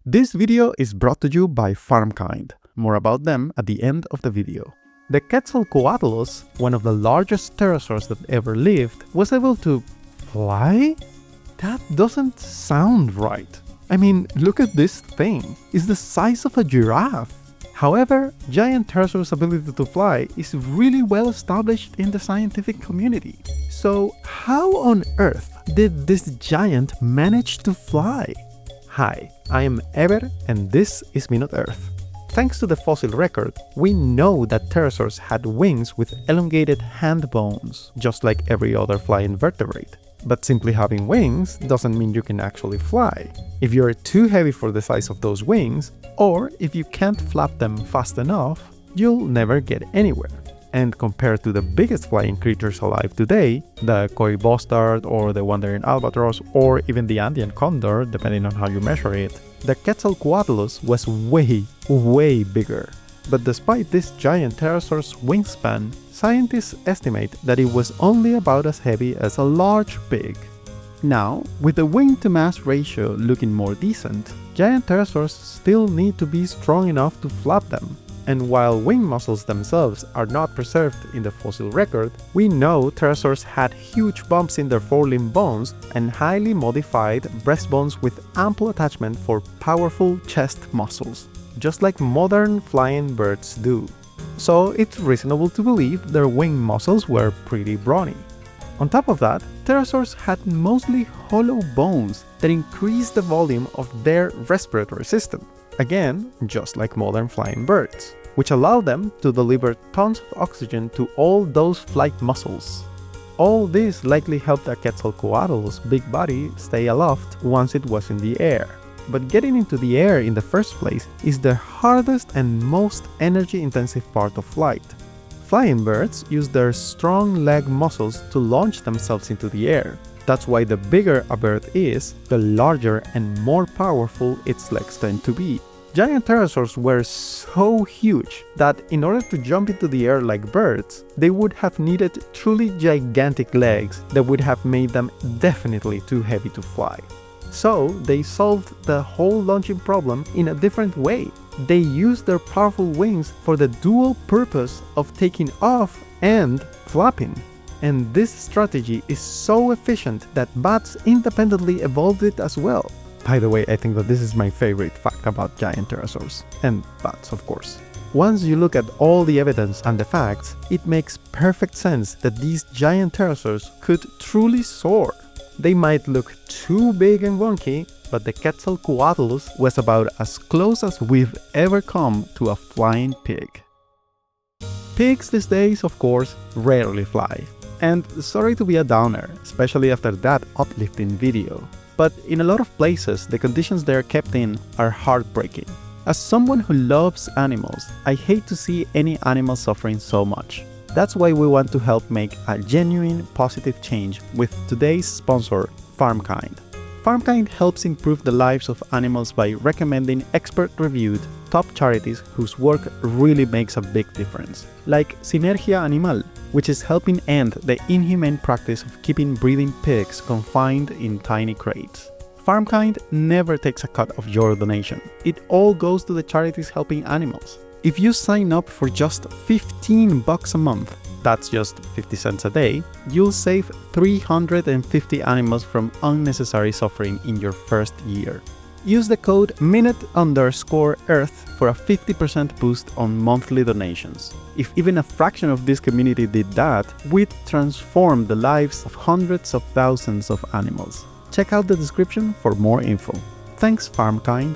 This video is brought to you by Farmkind. More about them at the end of the video. The Quetzalcoatlus, one of the largest pterosaurs that ever lived, was able to fly? That doesn't sound right. I mean, look at this thing. It's the size of a giraffe. However, giant pterosaurs' ability to fly is really well established in the scientific community. So how on earth did this giant manage to fly? Hi, I am Ever and this is MinuteEarth. Thanks to the fossil record, we know that pterosaurs had wings with elongated hand bones, just like every other flying vertebrate. But simply having wings doesn't mean you can actually fly. If you're too heavy for the size of those wings, or if you can't flap them fast enough, you'll never get anywhere. And compared to the biggest flying creatures alive today, the koi bustard or the wandering albatross or even the Andean condor, depending on how you measure it, the Quetzalcoatlus was way bigger. But despite this giant pterosaur's wingspan, scientists estimate that it was only about as heavy as a large pig. Now, with the wing-to-mass ratio looking more decent, giant pterosaurs still need to be strong enough to flap them. And while wing muscles themselves are not preserved in the fossil record, we know pterosaurs had huge bumps in their forelimb bones and highly modified breastbones with ample attachment for powerful chest muscles, just like modern flying birds do. So it's reasonable to believe their wing muscles were pretty brawny. On top of that, pterosaurs had mostly hollow bones that increased the volume of their respiratory system. Again, just like modern flying birds, which allowed them to deliver tons of oxygen to all those flight muscles. All this likely helped the Quetzalcoatlus' big body stay aloft once it was in the air. But getting into the air in the first place is the hardest and most energy-intensive part of flight. Flying birds use their strong leg muscles to launch themselves into the air. That's why the bigger a bird is, the larger and more powerful its legs tend to be. Giant pterosaurs were so huge that in order to jump into the air like birds, they would have needed truly gigantic legs that would have made them definitely too heavy to fly. So they solved the whole launching problem in a different way. They used their powerful wings for the dual purpose of taking off and flapping. And this strategy is so efficient that bats independently evolved it as well. By the way, I think that this is my favorite fact about giant pterosaurs. And bats, of course. Once you look at all the evidence and the facts, it makes perfect sense that these giant pterosaurs could truly soar. They might look too big and wonky, but the Quetzalcoatlus was about as close as we've ever come to a flying pig. Pigs these days, of course, rarely fly. And sorry to be a downer, especially after that uplifting video. But in a lot of places, the conditions they are kept in are heartbreaking. As someone who loves animals, I hate to see any animal suffering so much. That's why we want to help make a genuine positive change with today's sponsor, Farmkind. Farmkind helps improve the lives of animals by recommending expert-reviewed top charities whose work really makes a big difference, like Sinergia Animal, which is helping end the inhumane practice of keeping breeding pigs confined in tiny crates. Farmkind never takes a cut of your donation. It all goes to the charities helping animals. If you sign up for just $15 a month, that's just 50 cents a day, you'll save 350 animals from unnecessary suffering in your first year. Use the code MINUTE_EARTH for a 50% boost on monthly donations. If even a fraction of this community did that, we'd transform the lives of hundreds of thousands of animals. Check out the description for more info. Thanks, Farmkind.